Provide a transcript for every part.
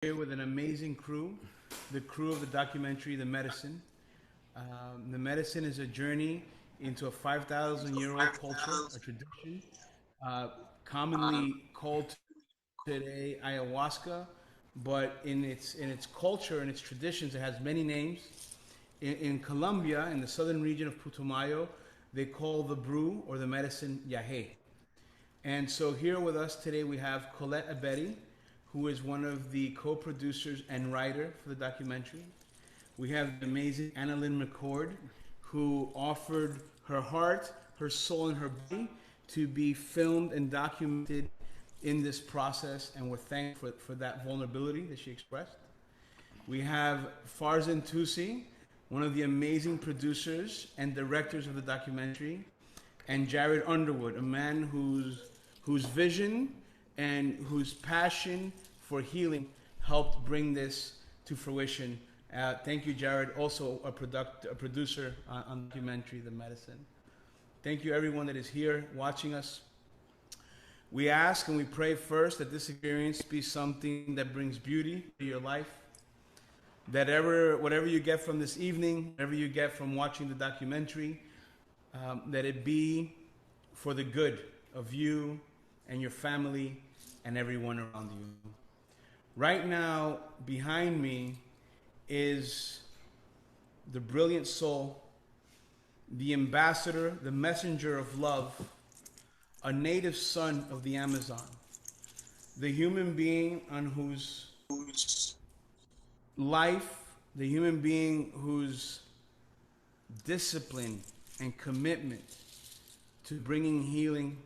Here with an amazing crew, the crew of the documentary, The Medicine. The Medicine is a journey into a 5,000-year-old culture, a tradition, commonly called today ayahuasca, but in its culture and its traditions, it has many names. In Colombia, in the southern region of Putumayo, they call the brew or the medicine yahe. And so here with us today we have Colette Abedi, who is one of the co-producers and writer for the documentary. We have the amazing Annalyn McCord, who offered her heart, her soul, and her body to be filmed and documented in this process, and we're thankful for that vulnerability that she expressed. We have Farzan Tusi, one of the amazing producers and directors of the documentary, and Jared Underwood, a man whose vision and whose passion for healing helped bring this to fruition. Thank you, Jared, also a producer on the documentary, The Medicine. Thank you, everyone that is here watching us. We ask and we pray first that this experience be something that brings beauty to your life, that whatever you get from this evening, whatever you get from watching the documentary, that it be for the good of you and your family and everyone around you. Right now, behind me is the brilliant soul, the ambassador, the messenger of love, a native son of the Amazon, the human being on whose life, the human being whose discipline and commitment to bringing healing.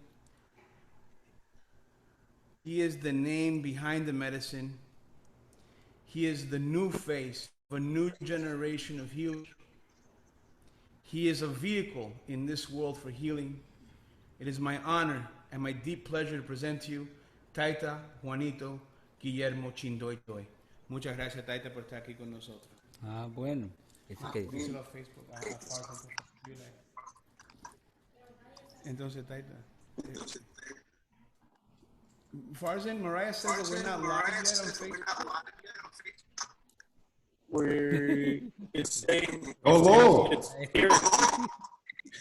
He is the name behind the medicine. He is the new face of a new generation of healers. He is a vehicle in this world for healing. It is my honor and my deep pleasure to present to you Taita Juanito Guillermo Chindoy. Muchas gracias, Taita, por estar aquí con nosotros. Ah, bueno. Díselo a Facebook. Entonces, Taita. Farzan, Mariah says that we're not live yet on Facebook. It's saying Hello. it's here.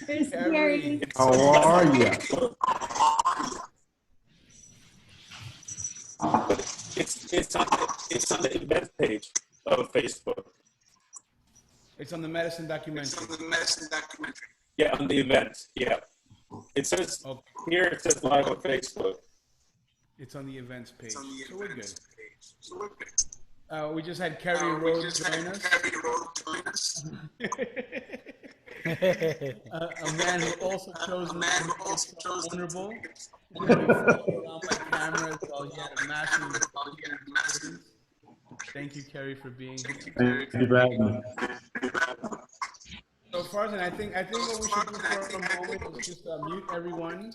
It's scary. How are you? It's on the event page of Facebook. It's on the medicine documentary. Yeah, on the event. Yeah. It says here. It says live on Facebook. It's on the events page. So we're good. We just had Kerry Rhodes join us. A man who also chose to be vulnerable. He followed around my cameras while he had a massive audience. Thank you, Kerry, for being here. Thank you for having me. So, Farzan, I think what we should do for a moment is just mute everyone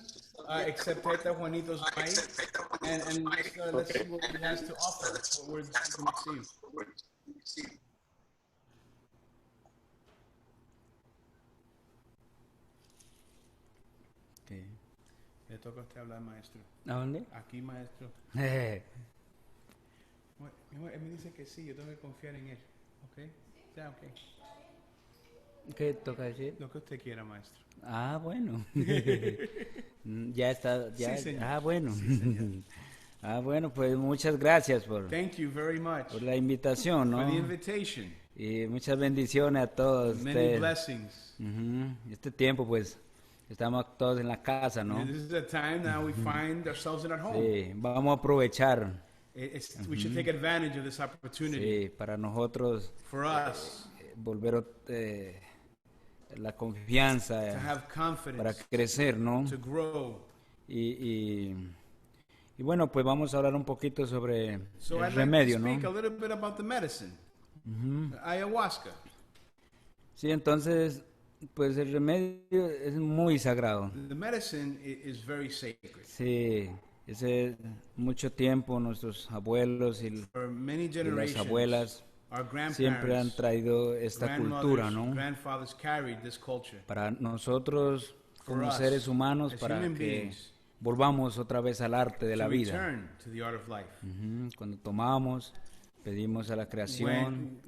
except Taita Juanito's mic, and let's see what he has to offer. What we're going to see. Okay. Le toca a usted hablar, maestro. ¿A dónde? Aquí, maestro. Él me dice que sí, yo tengo que confiar en él. ¿Ok? Ya, ok. ¿Qué toca decir? Lo que usted quiera, maestro. Ah, bueno. Ya está. Ya, Sí, señor. Ah, bueno. Sí, Ah, bueno, pues muchas gracias Thank you very much por la invitación, for ¿no? the invitation. Y muchas bendiciones a todos Many ustedes. blessings. Este tiempo, pues, estamos todos en la casa, ¿no? This is a time now we find ourselves at home. Sí, vamos a aprovechar, We should take advantage of this opportunity. sí, para nosotros For us volver la confianza to have para confidence, crecer, ¿no? to grow. Y bueno, pues vamos a hablar un poquito sobre So el I'd remedio, like to ¿no? speak a little bit about the medicine, ayahuasca. Sí, entonces, pues el remedio es muy sagrado. The medicine is very sacred. Sí, ese mucho tiempo nuestros abuelos For many y las generations, abuelas our siempre han grandparents, traído esta cultura, ¿no? grandfathers carried this culture. Para nosotros como For us, seres humanos, as para human que beings, volvamos otra vez al arte de la to vida. return to the art of life. Cuando tomamos pedimos a la creación,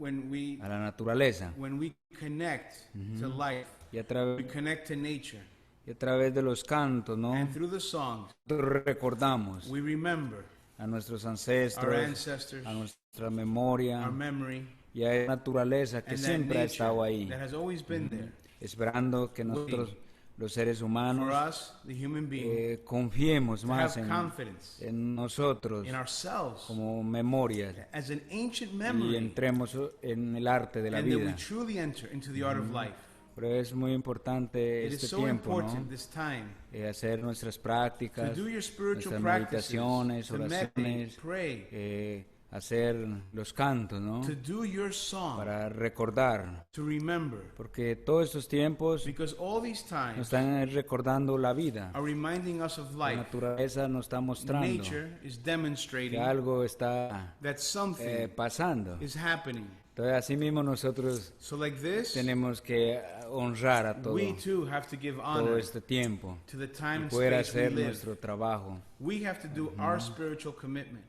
a la naturaleza, when we connect to life, y a, we connect to nature, y a través de los cantos, ¿no? and through the songs, Nosotros recordamos we remember a nuestros our ancestros, ancestors, a nuestra memoria our memory, y a la naturaleza que and that siempre ha nature estado ahí, that has always been there. esperando que nosotros, los seres For humanos, us, the human being, confiemos to más have confidence en nosotros in ourselves como memorias as an ancient y memory, entremos en el arte de la and that we vida. truly enter into the art of life. Pero es muy importante It is este so tiempo, important, ¿no? this time, Hacer nuestras to prácticas, do your spiritual nuestras practices, meditaciones, to meditate, oraciones, pray, hacer los cantos, ¿no? to do your song, Para recordar, to remember. porque todos estos tiempos Because all these nos times están recordando la vida. are reminding us of La life. naturaleza nos está mostrando Nature is que demonstrating algo está that something pasando. is happening. Entonces, así mismo nosotros So like this, tenemos que honrar a todo, we too have to give todo honor este tiempo to the time y and poder space we hacer live. nuestro trabajo. We have to do our spiritual commitment.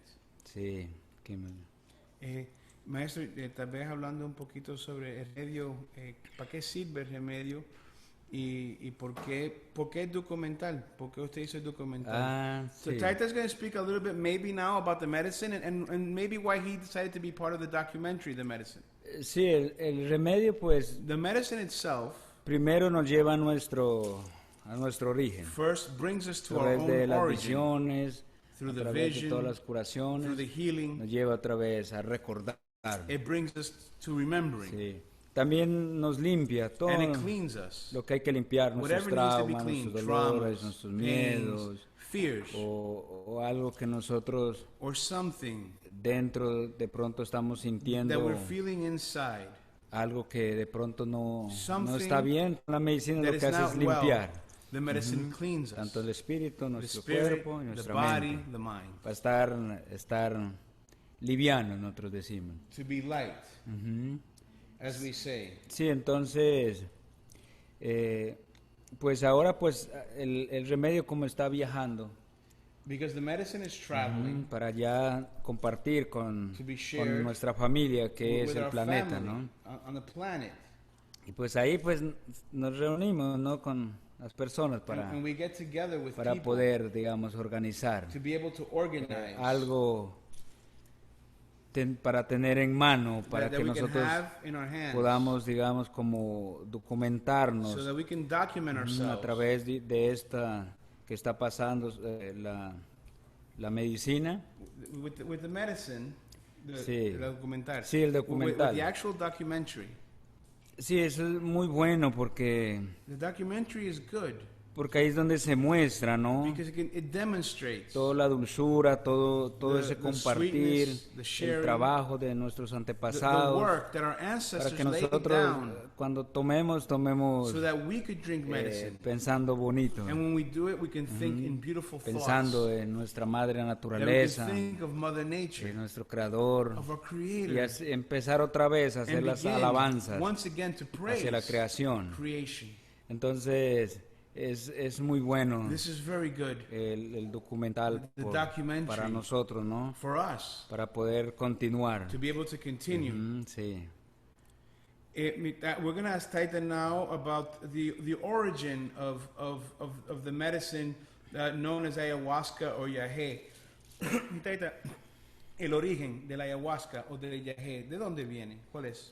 Sí, qué mal. Maestro, tal vez hablando un poquito sobre el remedio, ¿para qué sirve el remedio? Y por qué documental? ¿Por qué usted hizo el documental? So Sí. Taita's going to speak a little bit maybe now about the medicine and maybe why he decided to be part of the documentary, The Medicine. Sí, el remedio pues The medicine itself primero nos lleva a nuestro origen. first brings us A to our través de own las origin, visiones, through a the través de todas vision, las curaciones, through the healing. nos lleva otra vez a recordar. It brings us to remembering, Sí. También nos limpia todo and it cleans us. lo que hay que limpiar, nuestros Whatever needs to be traumas, cleaned, nuestros dolores, traumas, nuestros pains, miedos, fears, o algo que nosotros or something dentro de pronto estamos that sintiendo, we're feeling inside algo que de pronto no Something está bien. La medicina that lo is que hace es not well. limpiar The medicine cleans us. tanto el espíritu, The nuestro spirit, cuerpo y the nuestra body, mente, the mind. para estar liviano, nosotros decimos. To be light, as we say. Sí, entonces, pues ahora pues el remedio como está viajando Because the medicine is traveling para ya compartir con to be shared nuestra familia que es with el our planeta, family ¿no? on the planet. Y pues ahí pues nos reunimos, ¿no? Con las personas And we get together with para people poder, digamos, organizar to be able to organize algo para tener en mano, para that que we can nosotros have in our hands podamos, digamos, como documentarnos so that we can document a ourselves través de esta que está pasando, la medicina. with the medicine, Sí. el documental. Sí, el documental. With the actual documentary. Sí, eso es muy bueno porque The documentary is good ahí es donde se muestra, ¿no? because it demonstrates Toda la dulzura, todo The- ese the compartir, sweetness, the el sharing, trabajo de nuestros the antepasados, work that our para ancestors que laid nosotros down cuando tomemos so that we could drink medicine. pensando bonito, And when we do it, we can think in beautiful pensando thoughts. en nuestra madre That we naturaleza, can think of Mother Nature, en nuestro creador, of our y Creator, empezar otra vez a hacer and las begin alabanzas once again to praise hacia la creación. creation. Entonces es muy bueno This is very good el documental The documentary para nosotros, ¿no? for us Para poder continuar. to be able to continue. Sí. We're going to ask Taita now about the origin of the medicine known as ayahuasca or yagé. Taita, el origen de la ayahuasca o del yagé, ¿de dónde viene? ¿Cuál es?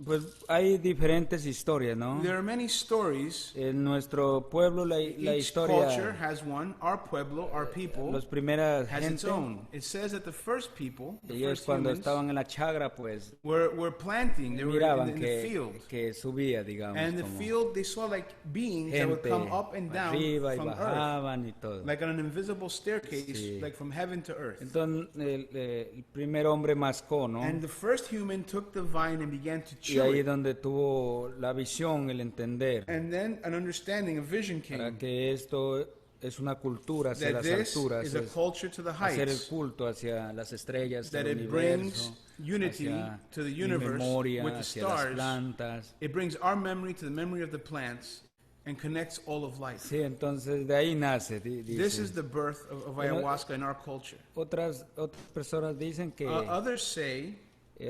Pues hay diferentes historias, ¿no? There are many stories. En nuestro pueblo la Each culture historia, has one. Our pueblo, our people, las primeras has its gente, own. It says that the first people, the ellos first cuando humans, estaban en la chagra, pues were planting. They were miraban in the field. que subía, digamos, And in the como field, they saw like beings that would gente come up and down arriba y from earth, bajaban y todo. like on an invisible staircase, Sí. like from heaven to earth. Entonces el primer hombre mascó, ¿no? And the first human took the vine and began to Y chew ahí es it. donde tuvo la visión, el entender, And then an understanding, a vision para came que esto es una cultura hacia that las this alturas, is a es culture to the hacer el heights, culto hacia las estrellas that del it brings universo, unity hacia to the mi universe memoria, with the hacia las stars. plantas. It brings our memory to the memory of the plants and connects all of life. Sí, entonces de ahí nace. This Dice. is the birth of ayahuasca in our culture. Otras personas dicen que Others say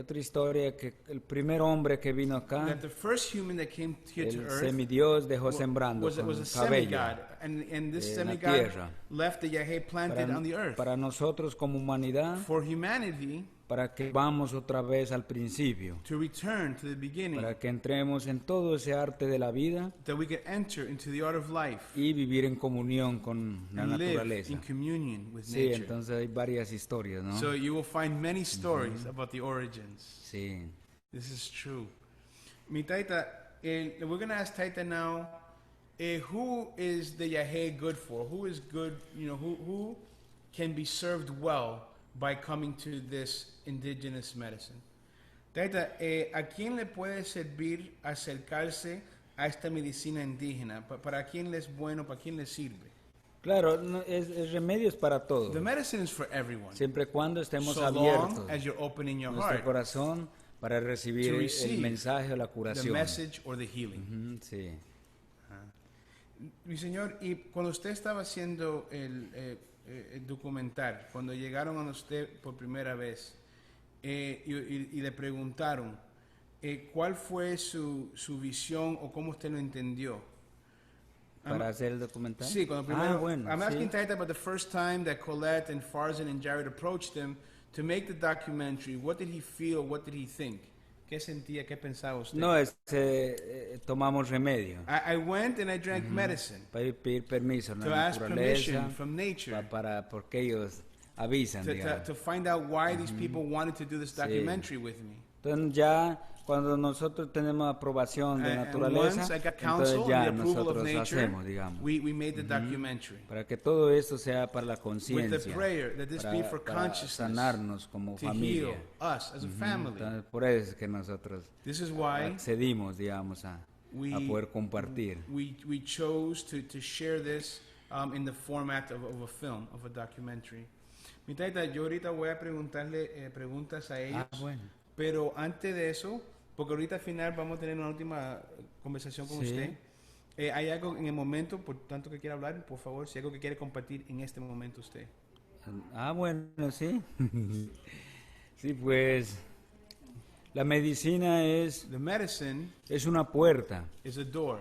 Otra historia que el primer hombre que vino acá, that the first human that came here to el earth semidios dejó sembrando was con a cabello semigod, and this en la semigod tierra. left the Yahé planted on the earth. Para nosotros como humanidad, For humanity para que vamos otra vez al principio, to return to the beginning, para que entremos en todo ese arte de la vida that we could enter into the art of life y vivir en comunión con la and live naturaleza. in communion with Sí, nature. entonces hay varias historias, ¿no? So you will find many stories about the origins. Sí. This is true. Mi Taita, we're going to ask Taita now, who is the Yahé good for? Who is good, who can be served well by coming to this indigenous medicine? Taita, ¿a quién le puede servir acercarse a esta medicina indígena? ¿Para quién le es bueno? ¿Para quién le sirve? Claro, es remedios para todos. The medicine is for everyone. Siempre cuando estemos So abiertos long as you're opening your nuestro heart corazón para recibir to el receive mensaje o la the curación. message or the healing. Sí. Mi señor, y cuando usted estaba haciendo el documental, cuando llegaron a usted por primera vez y le preguntaron cuál fue su visión o cómo usted lo entendió. Para hacer el documental. Sí, cuando primero. Bueno, I'm asking sí. Taita about the first time that Colette and Farzan and Jared approached him to make the documentary. What did he feel? What did he think? ¿Qué sentía? ¿Qué pensaba usted? No, tomamos remedio. I went and I drank medicine Para pedir permiso a to la ask naturaleza, permission from nature porque ellos avisan, digamos. to find out why these people wanted to do this documentary with me. Entonces ya cuando nosotros tenemos aprobación de And naturaleza, once I got entonces counsel ya and the approval of nosotros nature, hacemos, digamos. we made the documentary. Para que todo esto sea para la With conciencia, the prayer that this be for para consciousness, sanarnos como to familia. heal us as a family. Entonces, por eso es que nosotros This is why accedimos, digamos, a poder compartir. we chose to share this in the format of a film, of a documentary. Mi Taita, yo ahorita voy a preguntarle preguntas a ellos, Bueno. pero antes de eso, porque ahorita al final vamos a tener una última conversación con Sí. usted. ¿Hay algo en el momento, por tanto que quiera hablar, por favor, si hay algo que quiere compartir en este momento usted? Bueno, sí. Sí, pues la medicina The medicine es una puerta is a door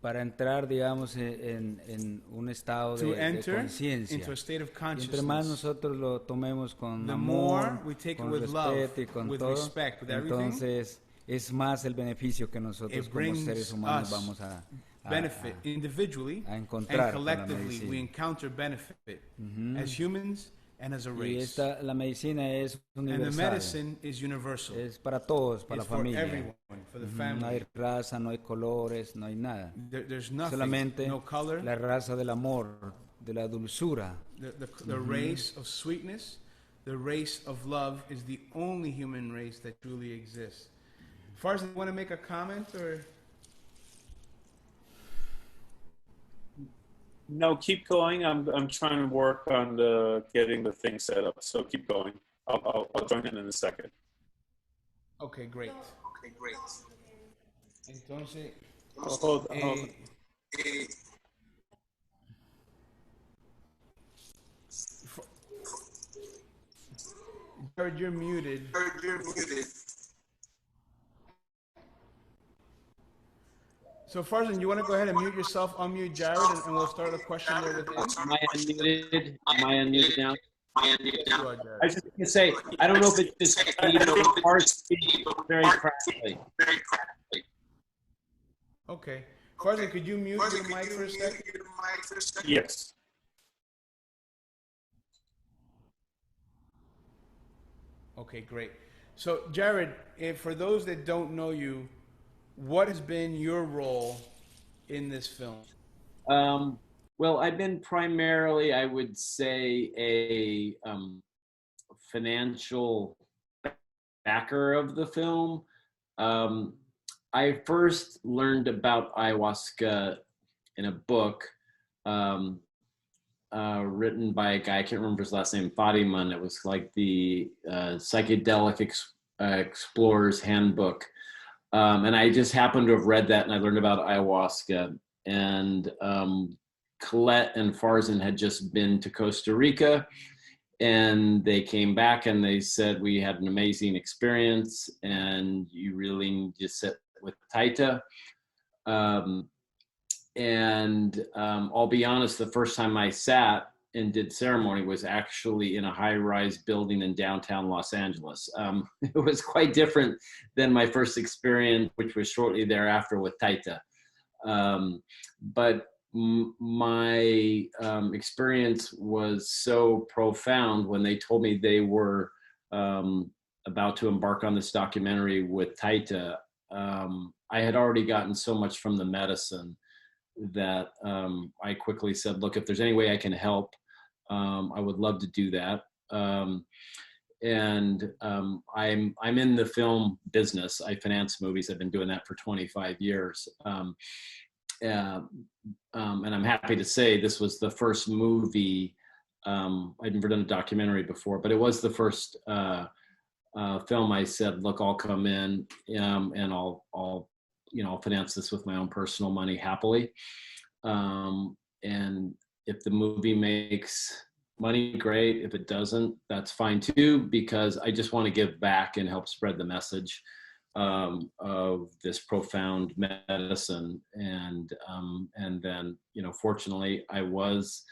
para entrar, digamos, en un estado to de enter conciencia. into a state of Y entre consciousness. más nosotros lo tomemos con The amor, more we take it con with love, respeto y con with todo, respect, with everything, entonces es más el beneficio que nosotros it como brings seres humanos us vamos a benefit individually a and encontrar con la collectively. medicina. We encounter benefit as humans and as a Y race. la medicina es And the universal, medicine is universal. es para todos, para It's la for familia. everyone, for the No family. hay raza, no hay colores, no hay nada. There's nothing, Solamente no color. la raza del amor, de la dulzura. The race of sweetness, the race of love is the only human race that truly exists. Farzan, you want to make a comment or? No, keep going. I'm trying to work on getting the thing set up. So keep going. I'll join in a second. Okay, great. Entonces, Hold. Jared, you're muted. So Farzan, you want to go ahead and mute yourself, unmute Jared, and we'll start a question there with him. Am I unmuted? Am I unmuted now? You are, Jared. I was just going to say, I don't know if it's just me, but ours speak very crackly. Okay. Farzan, could you mute your mic for a sec? Yes. Okay, great. So, Jared, for those that don't know you, what has been your role in this film? Well, I've been primarily, I would say, a financial backer of the film. I first learned about ayahuasca in a book written by a guy, I can't remember his last name, Fadiman. It was like the Psychedelic Explorer's Handbook. And I just happened to have read that, and I learned about ayahuasca. And Colette and Farzan had just been to Costa Rica, and they came back and they said, we had an amazing experience and you really need to sit with Taita. I'll be honest, the first time I sat and did ceremony was actually in a high-rise building in downtown Los Angeles. It was quite different than my first experience, which was shortly thereafter with Taita. But my experience was so profound when they told me they were about to embark on this documentary with Taita. I had already gotten so much from the medicine that I quickly said, look, if there's any way I can help, I would love to do that. I'm in the film business. I finance movies. I've been doing that for 25 years. And I'm happy to say this was the first movie. I'd never done a documentary before, but it was the first film I said, look, I'll come in and I'll finance this with my own personal money happily. And if the movie makes money, great. If it doesn't, that's fine too, because I just want to give back and help spread the message of this profound medicine. And then, fortunately, I was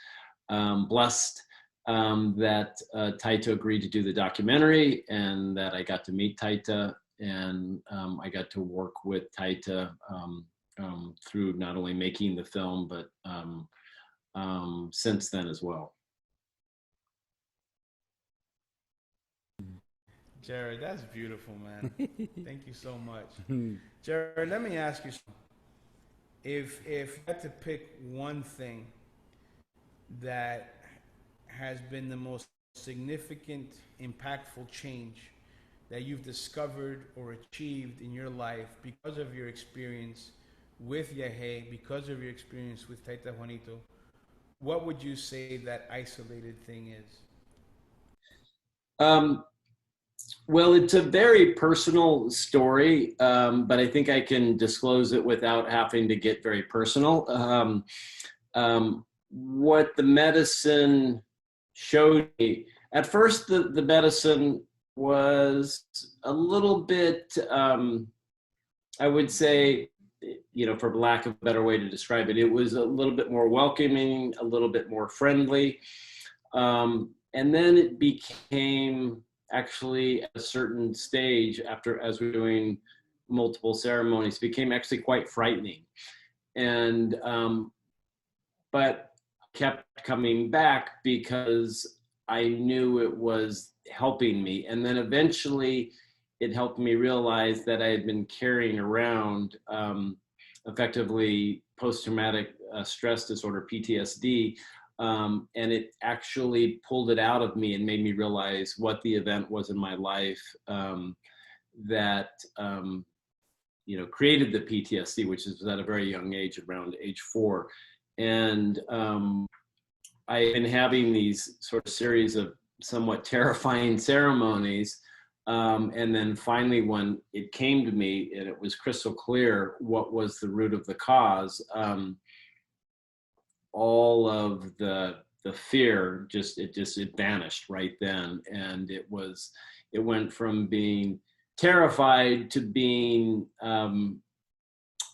blessed that Taita agreed to do the documentary, and that I got to meet Taita, and I got to work with Taita through not only making the film, but since then as well. Jared, that's beautiful, man. Thank you so much. Jared, let me ask you something. If you had to pick one thing that has been the most significant, impactful change that you've discovered or achieved in your life because of your experience with Yahe, because of your experience with Taita Juanito, what would you say that isolated thing is? Well, it's a very personal story, but I think I can disclose it without having to get very personal. What the medicine showed me, at first the medicine was a little bit, I would say, for lack of a better way to describe it, it was a little bit more welcoming, a little bit more friendly. And then it became, actually at a certain stage, as we were doing multiple ceremonies, became actually quite frightening. And but kept coming back because I knew it was helping me. And then eventually it helped me realize that I had been carrying around effectively post-traumatic stress disorder, PTSD, and it actually pulled it out of me and made me realize what the event was in my life that created the PTSD, which is at a very young age, around age 4. And I've been having these sort of series of somewhat terrifying ceremonies. And then finally, when it came to me and it was crystal clear what was the root of the cause, all of the fear it vanished right then. And it went from being terrified to being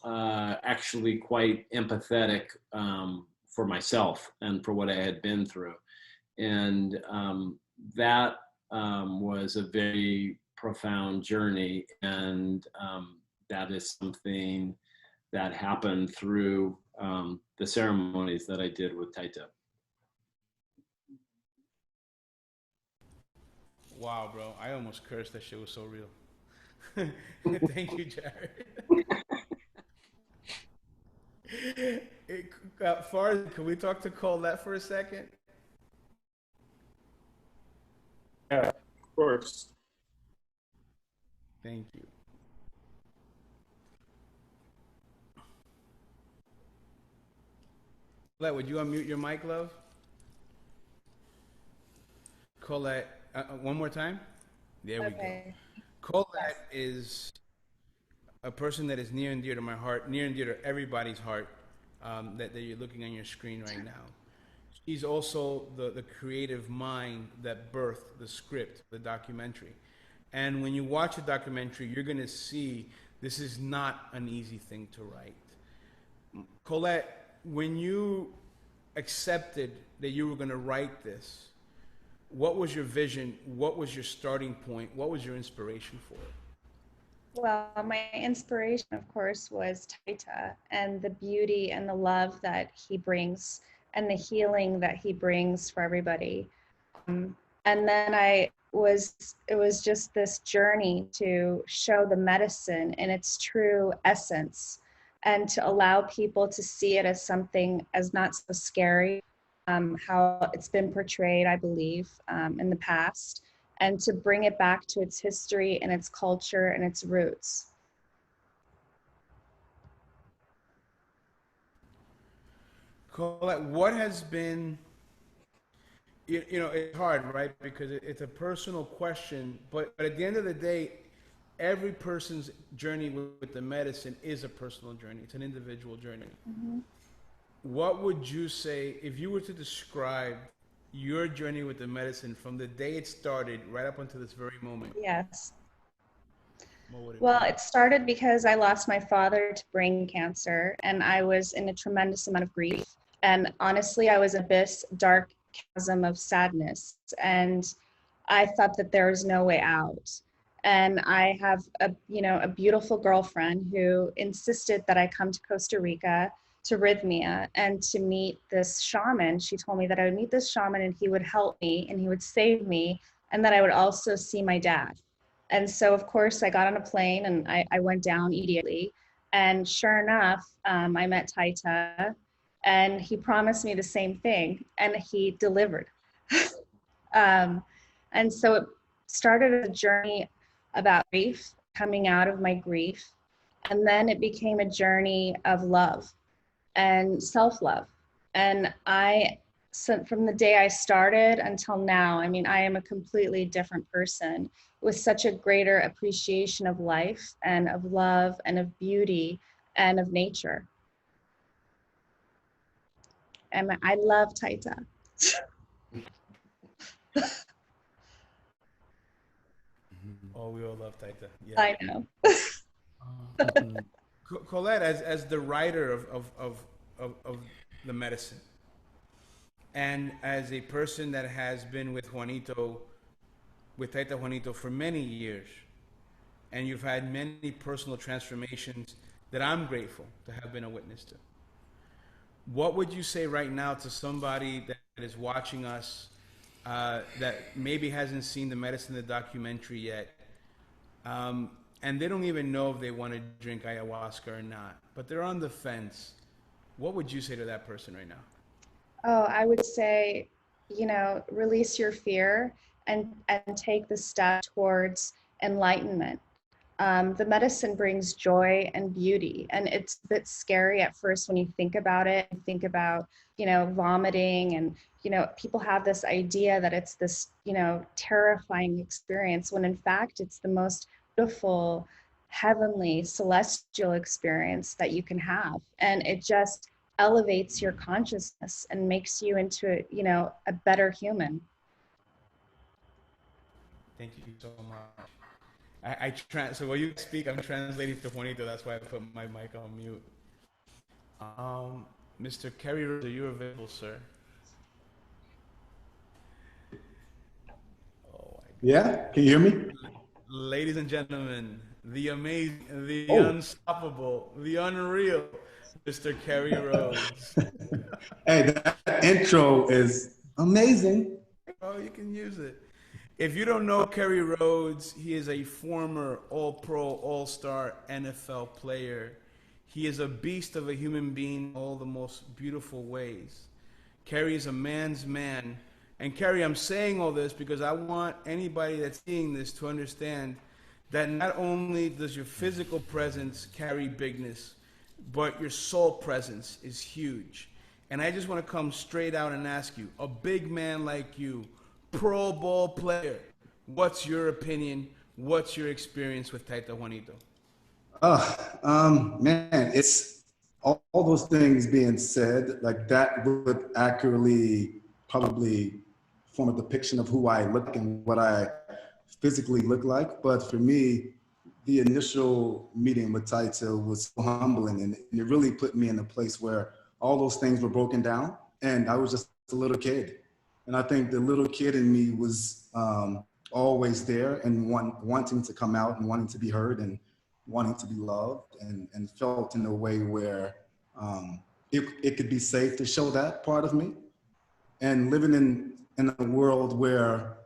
actually quite empathetic for myself and for what I had been through. And that was a very profound journey. And that is something that happened through the ceremonies that I did with Taita. Wow, bro. I almost cursed. That shit was so real. Thank you, Jared. Farzad, can we talk to Colette for a second? Yeah, of course. Thank you. Colette, would you unmute your mic, love? Colette, one more time? There we go. Colette is a person that is near and dear to my heart, near and dear to everybody's heart, that you're looking on your screen right now. he's also the creative mind that birthed the script, the documentary. And when you watch a documentary, you're going to see this is not an easy thing to write. Colette, when you accepted that you were going to write this, what was your vision? What was your starting point? What was your inspiration for it? Well, my inspiration, of course, was Taita and the beauty and the love that he brings and the healing that he brings for everybody. And then it was just this journey to show the medicine in its true essence and to allow people to see it as something as not so scary, how it's been portrayed, I believe, in the past, and to bring it back to its history and its culture and its roots. Colette, what has been, it's hard, right? Because it's a personal question, but at the end of the day, every person's journey with the medicine is a personal journey. It's an individual journey. Mm-hmm. What would you say if you were to describe your journey with the medicine from the day it started right up until this very moment? Yes. Well, it started because I lost my father to brain cancer, and I was in a tremendous amount of grief. And honestly, I was in this dark chasm of sadness, and I thought that there was no way out. And I have a beautiful girlfriend who insisted that I come to Costa Rica to Rhythmia and to meet this shaman. She told me that I would meet this shaman and he would help me and he would save me, and that I would also see my dad. And so, of course, I got on a plane and I went down immediately. And sure enough, I met Taita, and he promised me the same thing, and he delivered. And so it started a journey about grief, coming out of my grief. And then it became a journey of love and self-love. And so from the day I started until now, I mean, I am a completely different person with such a greater appreciation of life and of love and of beauty and of nature. And I love Taita. Oh, we all love Taita. Yeah. I know. Colette, as the writer of the medicine, and as a person that has been with Taita Juanito for many years, and you've had many personal transformations that I'm grateful to have been a witness to. What would you say right now to somebody that is watching us that maybe hasn't seen the medicine, the documentary yet, and they don't even know if they want to drink ayahuasca or not, but they're on the fence? What would you say to that person right now? Oh, I would say, release your fear and take the step towards enlightenment. The medicine brings joy and beauty, and it's a bit scary at first when you think about it. You think about, vomiting, and, people have this idea that it's this, terrifying experience, when in fact it's the most beautiful, heavenly, celestial experience that you can have. And it just elevates your consciousness and makes you into, a better human. Thank you so much. So while you speak, I'm translating to Juanito. That's why I put my mic on mute. Mr. Kerry Rose, are you available, sir? Oh, yeah, can you hear me? Ladies and gentlemen, the amazing, the unstoppable, the unreal, Mr. Kerry Rose. Hey, that intro is amazing. Oh, you can use it. If you don't know Kerry Rhodes, he is a former All-Pro, All-Star NFL player. He is a beast of a human being in all the most beautiful ways. Kerry is a man's man. And Kerry, I'm saying all this because I want anybody that's seeing this to understand that not only does your physical presence carry bigness, but your soul presence is huge. And I just want to come straight out and ask you, a big man like you, Pro Bowl player, what's your opinion? What's your experience with Taita Juanito? Man, it's all those things being said, like that would accurately probably form a depiction of who I look and what I physically look like. But for me, the initial meeting with Taita was so humbling, and it really put me in a place where all those things were broken down, and I was just a little kid. And I think the little kid in me was always there and wanting to come out and wanting to be heard and wanting to be loved, and felt in a way where it could be safe to show that part of me. And living in a world where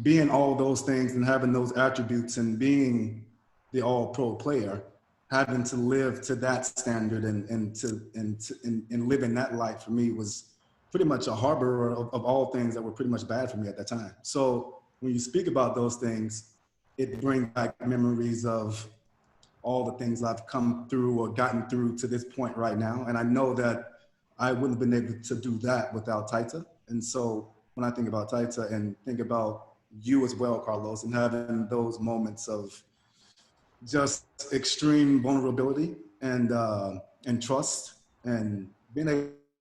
being all those things and having those attributes and being the all-pro player, having to live to that standard and live in that light for me was pretty much a harborer of all things that were pretty much bad for me at that time. So when you speak about those things, it brings back memories of all the things I've come through or gotten through to this point right now. And I know that I wouldn't have been able to do that without Taita. And so when I think about Taita and think about you as well, Carlos, and having those moments of just extreme vulnerability and trust, and being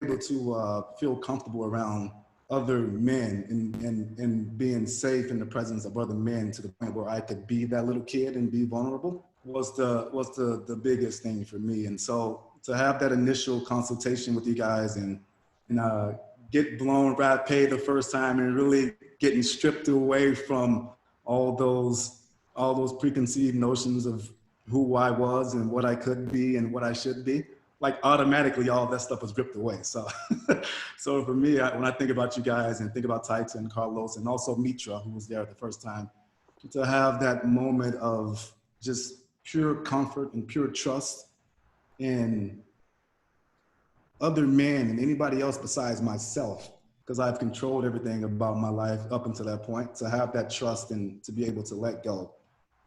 able to feel comfortable around other men and being safe in the presence of other men to the point where I could be that little kid and be vulnerable was the biggest thing for me. And so to have that initial consultation with you guys and get blown rapé the first time and really getting stripped away from all those preconceived notions of who I was and what I could be and what I should be, like automatically all that stuff was ripped away. So, so for me, when I think about you guys and think about Taita and Carlos and also Mitra, who was there the first time, to have that moment of just pure comfort and pure trust in other men and anybody else besides myself, because I've controlled everything about my life up until that point. To have that trust and to be able to let go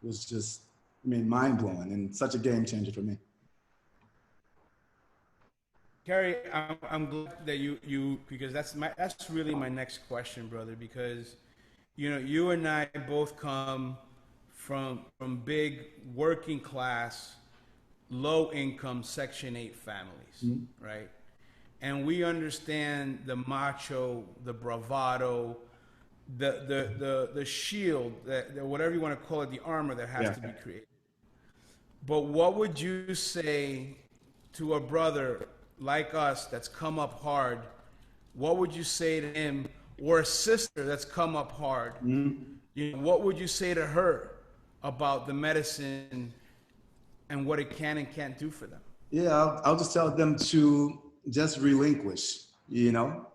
was just, I mean, mind-blowing and such a game changer for me. Gary, I'm glad that you because that's really my next question, brother. Because you know, you and I both come from big working class, low income Section 8 families, right? And we understand the macho, the bravado, the shield, the whatever you want to call it, the armor that has to be created. But what would you say to a brother like us that's come up hard? What would you say to him, or a sister that's come up hard? You know, what would you say to her about the medicine and what it can and can't do for them? Yeah, I'll just tell them to just relinquish, you know.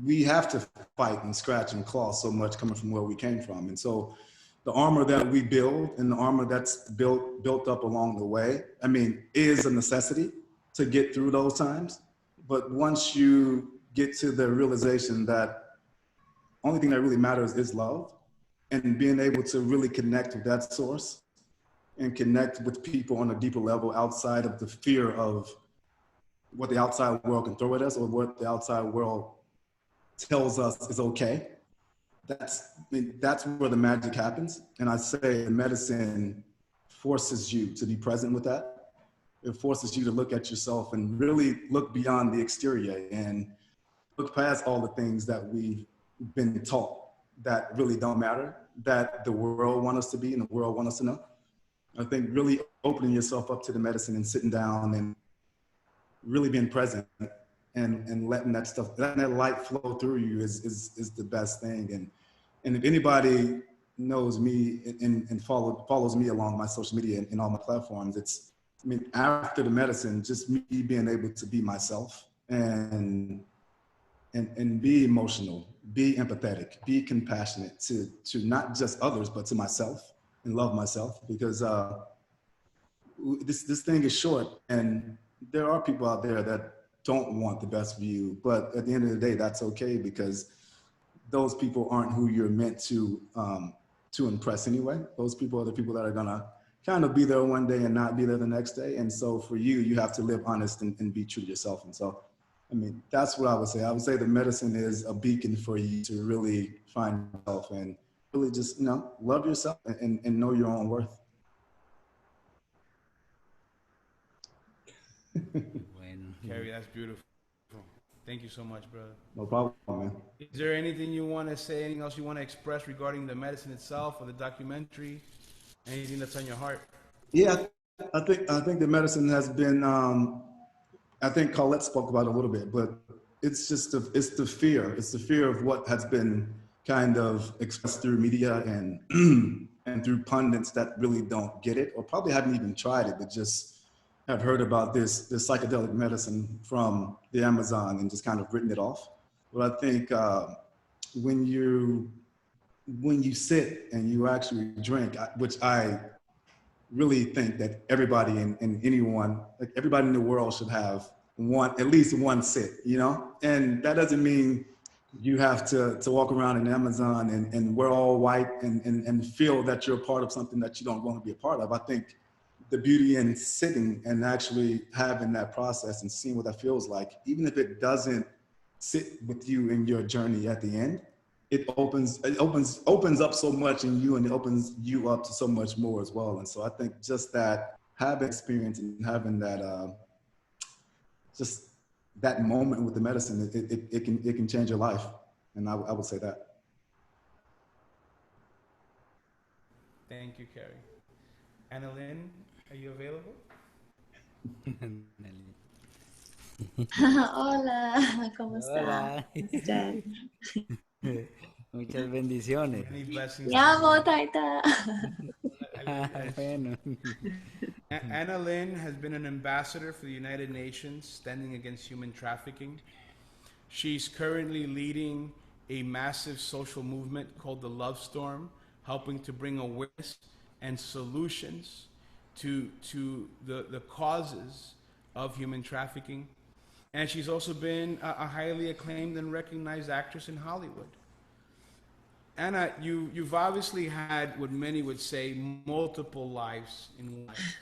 We have to fight and scratch and claw so much coming from where we came from. And so the armor that we build and the armor that's built up along the way, I mean, is a necessity to get through those times. But once you get to the realization that only thing that really matters is love, and being able to really connect with that source and connect with people on a deeper level outside of the fear of what the outside world can throw at us or what the outside world tells us is okay. That's where the magic happens. And I say the medicine forces you to be present with that. It forces you to look at yourself and really look beyond the exterior and look past all the things that we've been taught that really don't matter, that the world wants us to be and the world wants us to know. I think really opening yourself up to the medicine and sitting down and really being present and letting that stuff, letting that light flow through you is the best thing. And if anybody knows me and follows me along my social media and all my platforms, it's, I mean, after the medicine, just me being able to be myself and be emotional, be empathetic, be compassionate to not just others, but to myself, and love myself, because this thing is short, and there are people out there that don't want the best for you, but at the end of the day, that's okay, because those people aren't who you're meant to impress anyway. Those people are the people that are gonna kind of be there one day and not be there the next day. And so for you, you have to live honest and be true to yourself. And so, I mean, that's what I would say. I would say the medicine is a beacon for you to really find yourself and really just, you know, love yourself and know your own worth. Bueno. Carrie, that's beautiful. Thank you so much, brother. No problem, man. Is there anything you want to say, anything else you want to express regarding the medicine itself or the documentary? Anything that's on your heart? Yeah, I think the medicine has been. I think Colette spoke about it a little bit, but it's just it's the fear. It's the fear of what has been kind of expressed through media and and through pundits that really don't get it or probably haven't even tried it, but just have heard about this psychedelic medicine from the Amazon and just kind of written it off. But I think when you sit and you actually drink, which I really think that everybody and anyone, like everybody in the world should have at least one sip, and that doesn't mean you have to walk around in Amazon and wear all white and feel that you're a part of something that you don't want to be a part of. I think the beauty in sitting and actually having that process and seeing what that feels like, even if it doesn't sit with you in your journey at the end, it opens up so much in you, and it opens you up to so much more as well. And so I think just that having experience and having that just that moment with the medicine, it can change your life. And I would say that. Thank you, Carrie. Annalyn, are you available? Hola, ¿cómo está? Hola. Usted. Muchas bendiciones. Many blessings. Te amo, Taita. Bueno. Annalyn has been an ambassador for the United Nations standing against human trafficking. She's currently leading a massive social movement called the Love Storm, helping to bring awareness and solutions to the causes of human trafficking. And she's also been a highly acclaimed and recognized actress in Hollywood. Anna, you've obviously had what many would say multiple lives in life.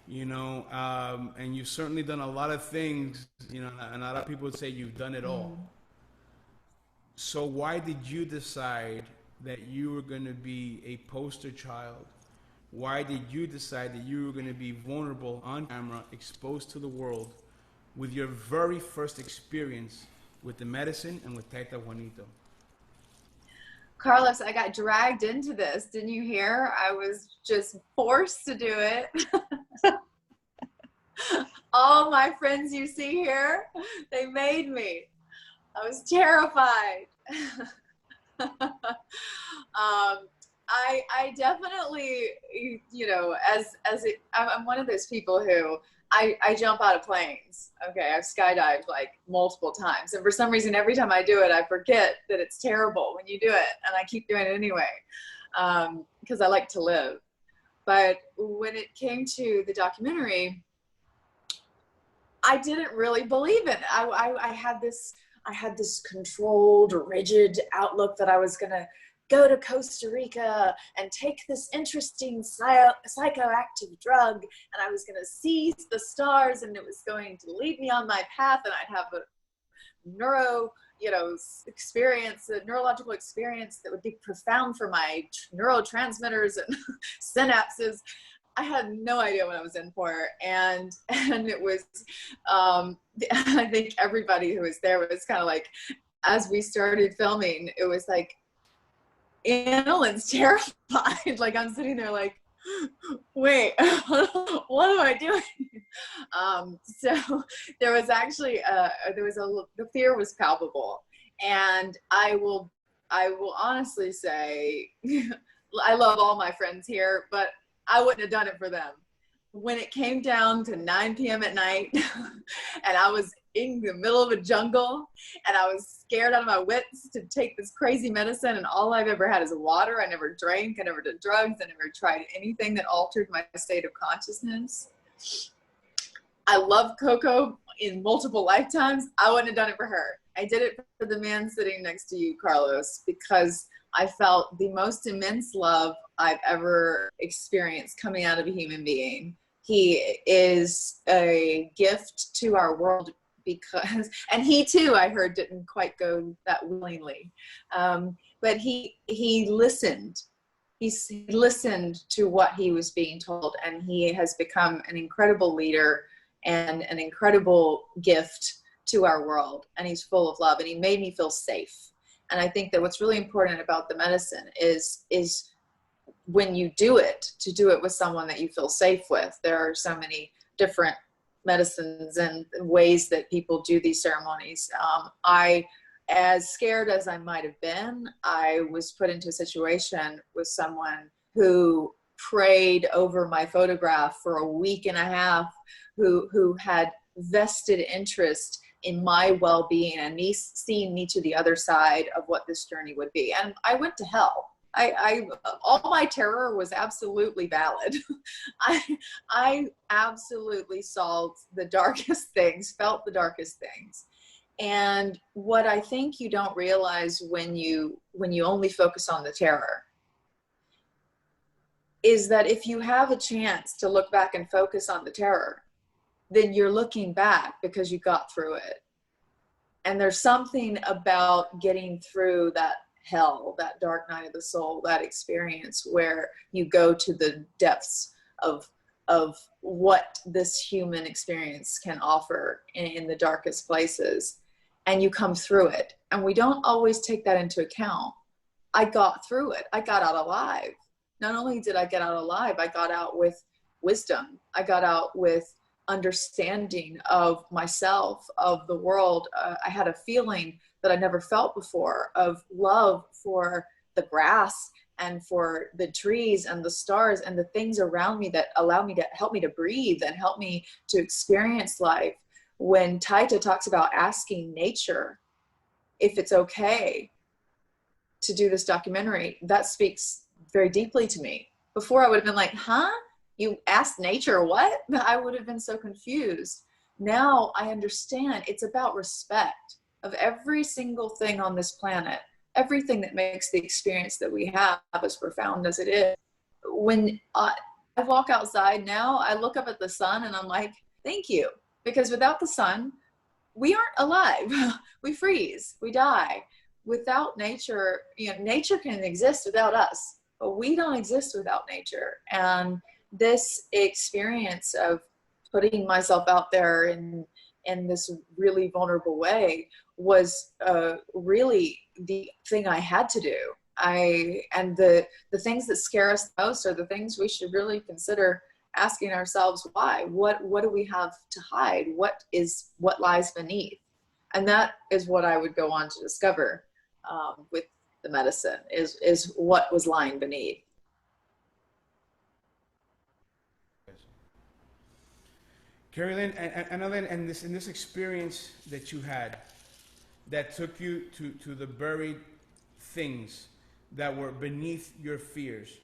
And you've certainly done a lot of things, and a lot of people would say you've done it all. So why did you decide that you were going to be a poster child? Why did you decide that you were going to be vulnerable on camera, exposed to the world, with your very first experience with the medicine and with Taita Juanito? Carlos, I got dragged into this. Didn't you hear? I was just forced to do it. All my friends you see here, they made me. I was terrified. I definitely, I'm one of those people who I jump out of planes. Okay, I've skydived like multiple times. And for some reason, every time I do it, I forget that it's terrible when you do it. And I keep doing it anyway, because I like to live. But when it came to the documentary, I didn't really believe it. I had this controlled, rigid outlook that I was going to go to Costa Rica and take this interesting psychoactive drug, and I was going to see the stars, and it was going to lead me on my path, and I'd have a neurological experience that would be profound for my neurotransmitters and synapses. I had no idea what I was in for, and it was, I think everybody who was there was kind of like, as we started filming, it was like, Annalyn's terrified. Like, I'm sitting there like, wait, what am I doing? So there was actually, the fear was palpable. And I will honestly say, I love all my friends here, but I wouldn't have done it for them. When it came down to 9 p.m. at night and I was in the middle of a jungle and I was scared out of my wits to take this crazy medicine, and all I've ever had is water. I never drank, I never did drugs, I never tried anything that altered my state of consciousness. I love Coco in multiple lifetimes. I wouldn't have done it for her. I did it for the man sitting next to you, Carlos, because I felt the most immense love I've ever experienced coming out of a human being. He is a gift to our world because, and he too, I heard, didn't quite go that willingly. But he listened. He listened to what he was being told, and he has become an incredible leader and an incredible gift to our world. And he's full of love, and he made me feel safe. And I think that what's really important about the medicine is when you do it, to do it with someone that you feel safe with. There are so many different medicines and ways that people do these ceremonies. As scared as I might have been, I was put into a situation with someone who prayed over my photograph for a week and a half, who had vested interest in my well-being and me seeing me to the other side of what this journey would be. And I went to hell. All my terror was absolutely valid. I absolutely saw the darkest things, felt the darkest things. And what I think you don't realize when you only focus on the terror is that if you have a chance to look back and focus on the terror, then you're looking back because you got through it. And there's something about getting through that hell, that dark night of the soul, that experience where you go to the depths of what this human experience can offer in the darkest places, and you come through it. And we don't always take that into account. I got through it. I got out alive. Not only did I get out alive, I got out with wisdom. I got out with understanding of myself, of the world. I had a feeling that I never felt before of love for the grass and for the trees and the stars and the things around me that allow me to help me to breathe and help me to experience life. When Taita talks about asking nature if it's okay to do this documentary, that speaks very deeply to me. Before I would have been like, huh? You asked nature what? I would have been so confused. Now I understand it's about respect of every single thing on this planet, everything that makes the experience that we have as profound as it is. When I walk outside now, I look up at the sun and I'm like, thank you. Because without the sun, we aren't alive. We freeze, we die. Without nature, nature can exist without us, but we don't exist without nature. And this experience of putting myself out there in this really vulnerable way was really the thing I had to do. And the things that scare us most are the things we should really consider asking ourselves why. What do we have to hide? What lies beneath? And that is what I would go on to discover with the medicine is what was lying beneath. Carrie Lynn, and in this experience that you had, that took you to the buried things that were beneath your fears,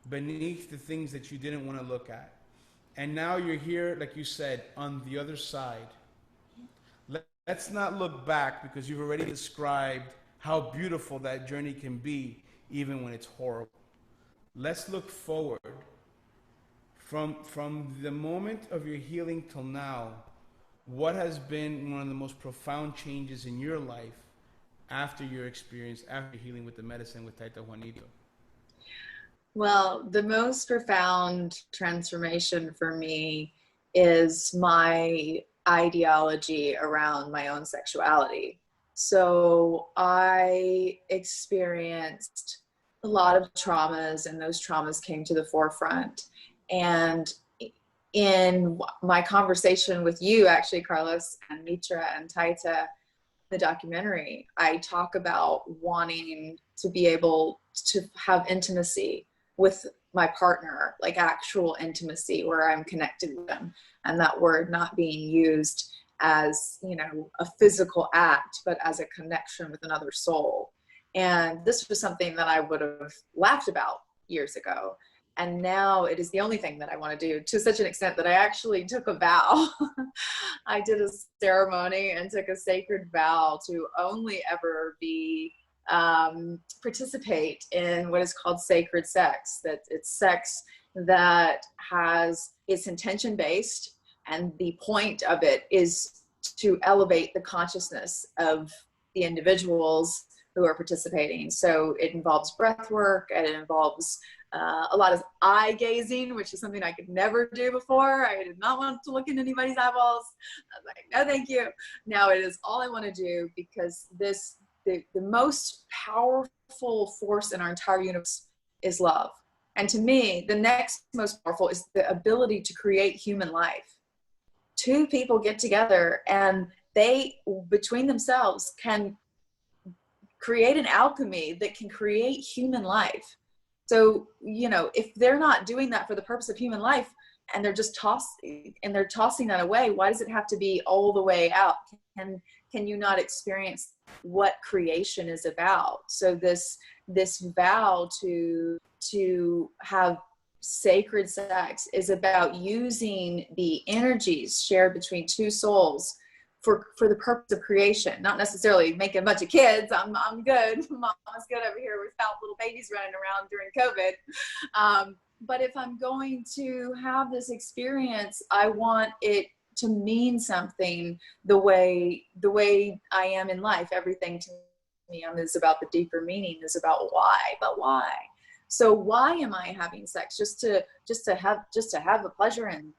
beneath the things that you didn't want to look at, and now you're here, like you said, on the other side. Let's not look back, because you've already described how beautiful that journey can be, even when it's horrible. Let's look forward. From the moment of your healing till now, what has been one of the most profound changes in your life after your experience, after healing with the medicine with Taita Juanito? Well, the most profound transformation for me is my ideology around my own sexuality. So I experienced a lot of traumas, and those traumas came to the forefront. And in my conversation with you, actually, Carlos and Mitra and Taita, the documentary, I talk about wanting to be able to have intimacy with my partner, like actual intimacy where I'm connected with them, and that word not being used as, a physical act, but as a connection with another soul. And this was something that I would have laughed about years ago. And now it is the only thing that I want to do, to such an extent that I actually took a vow. I did a ceremony and took a sacred vow to only ever participate in what is called sacred sex. That it's sex that it's intention based, and the point of it is to elevate the consciousness of the individuals who are participating. So it involves breath work, and it involves A lot of eye gazing, which is something I could never do before. I did not want to look in anybody's eyeballs. I was like, no, thank you. Now it is all I want to do, because the most powerful force in our entire universe is love. And to me, the next most powerful is the ability to create human life. Two people get together and they, between themselves, can create an alchemy that can create human life. So, if they're not doing that for the purpose of human life, and they're just tossing that away, why does it have to be all the way out? Can you not experience what creation is about? So this vow to have sacred sex is about using the energies shared between two souls for the purpose of creation, not necessarily making a bunch of kids. I'm good. Mama's good over here without little babies running around during COVID. But if I'm going to have this experience, I want it to mean something the way I am in life. Everything to me is about the deeper meaning, is about why. But why? So why am I having sex? Just to have the pleasure, and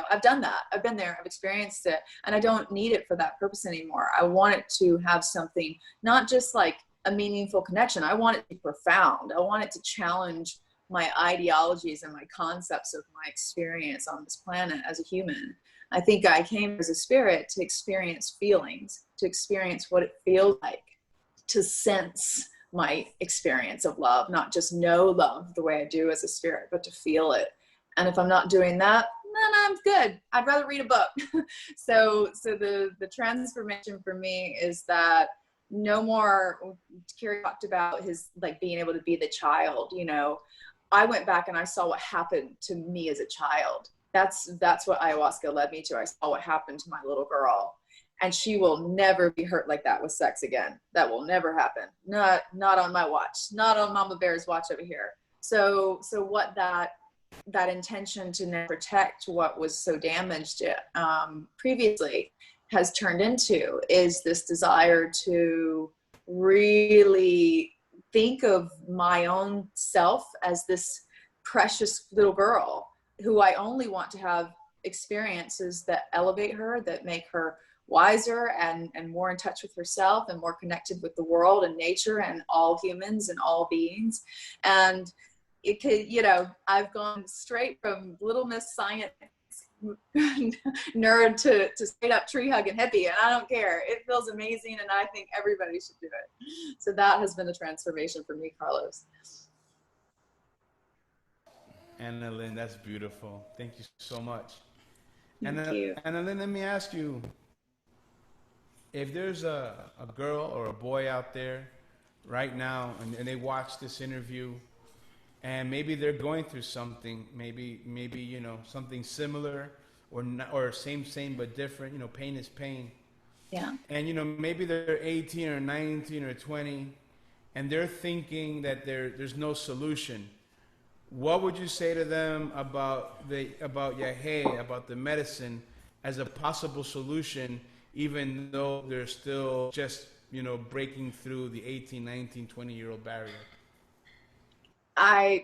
I've done that. I've been there. I've experienced it, and I don't need it for that purpose anymore. I want it to have something, not just like a meaningful connection. I want it to be profound. I want it to challenge my ideologies and my concepts of my experience on this planet as a human. I think I came as a spirit to experience feelings, to experience what it feels like to sense my experience of love, not just know love the way I do as a spirit, but to feel it. And if I'm not doing that, then I'm good. I'd rather read a book. So the transformation for me is that no more. Kerry talked about his being able to be the child. I went back and I saw what happened to me as a child. That's what ayahuasca led me to. I saw what happened to my little girl. And she will never be hurt like that with sex again. That will never happen. Not on my watch. Not on Mama Bear's watch over here. So what that intention to protect what was so damaged previously has turned into is this desire to really think of my own self as this precious little girl who I only want to have experiences that elevate her, that make her wiser and more in touch with herself and more connected with the world and nature and all humans and all beings. And it could, I've gone straight from Little Miss Science nerd to straight up tree hugging hippie, and I don't care. It feels amazing, and I think everybody should do it. So that has been the transformation for me, Carlos. Anna Lynn, that's beautiful. Thank you so much. Thank you. Anna Lynn, let me ask you, if there's a girl or a boy out there right now and they watch this interview and maybe they're going through something, maybe something similar or same but different, pain is pain. Yeah. And maybe they're 18 or 19 or 20 and they're thinking that there's no solution. What would you say to them about Yahe, about the medicine as a possible solution, even though they're still just, breaking through the 18, 19, 20-year-old barrier?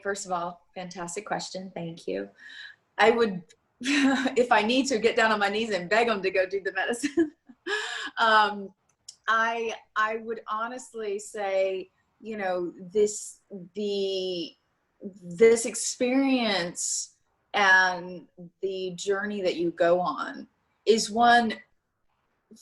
First of all, fantastic question. Thank you. I would, if I need to, get down on my knees and beg them to go do the medicine. I would honestly say, this experience and the journey that you go on is one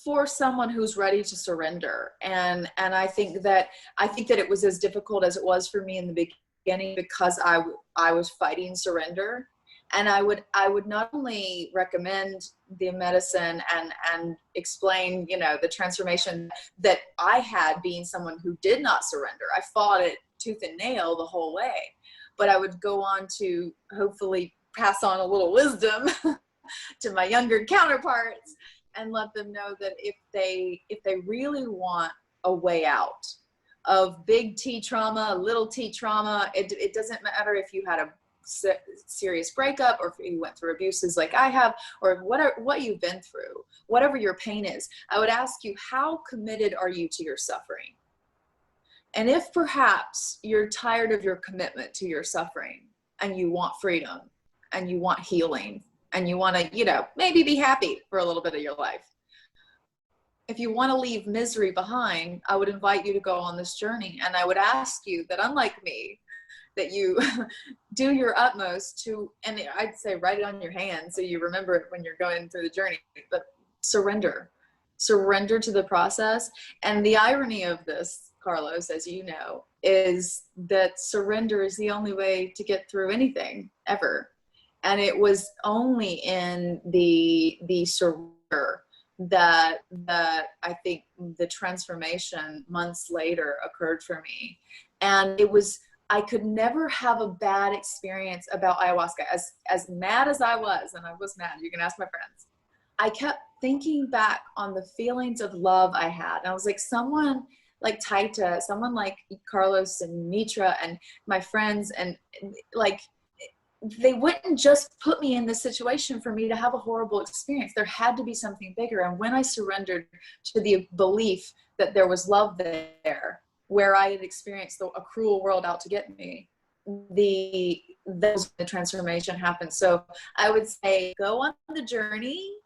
for someone who's ready to surrender. And I think that it was as difficult as it was for me in the beginning because I was fighting surrender. And I would not only recommend the medicine and explain, the transformation that I had being someone who did not surrender. I fought it tooth and nail the whole way, but I would go on to hopefully pass on a little wisdom to my younger counterparts and let them know that if they really want a way out of big T trauma, little T trauma, it doesn't matter if you had a serious breakup or if you went through abuses like I have, or what you've been through, whatever your pain is. I would ask you, how committed are you to your suffering? And if perhaps you're tired of your commitment to your suffering and you want freedom and you want healing and you want to, you know, maybe be happy for a little bit of your life, if you want to leave misery behind, I would invite you to go on this journey. And I would ask you that, unlike me, that you do your utmost to, and I'd say write it on your hand so you remember it when you're going through the journey, but surrender to the process. And the irony of this, Carlos, as you know, is that surrender is the only way to get through anything ever. And it was only in the surrender that I think the transformation months later occurred for me. And it was, I could never have a bad experience about ayahuasca. As mad as I was, and I was mad, you can ask my friends, I kept thinking back on the feelings of love I had. And I was like, someone like Taita, someone like Carlos and Mitra and my friends, and like, they wouldn't just put me in this situation for me to have a horrible experience. There had to be something bigger. And when I surrendered to the belief that there was love there, where I had experienced a cruel world out to get me, the transformation happened. So I would say, go on the journey,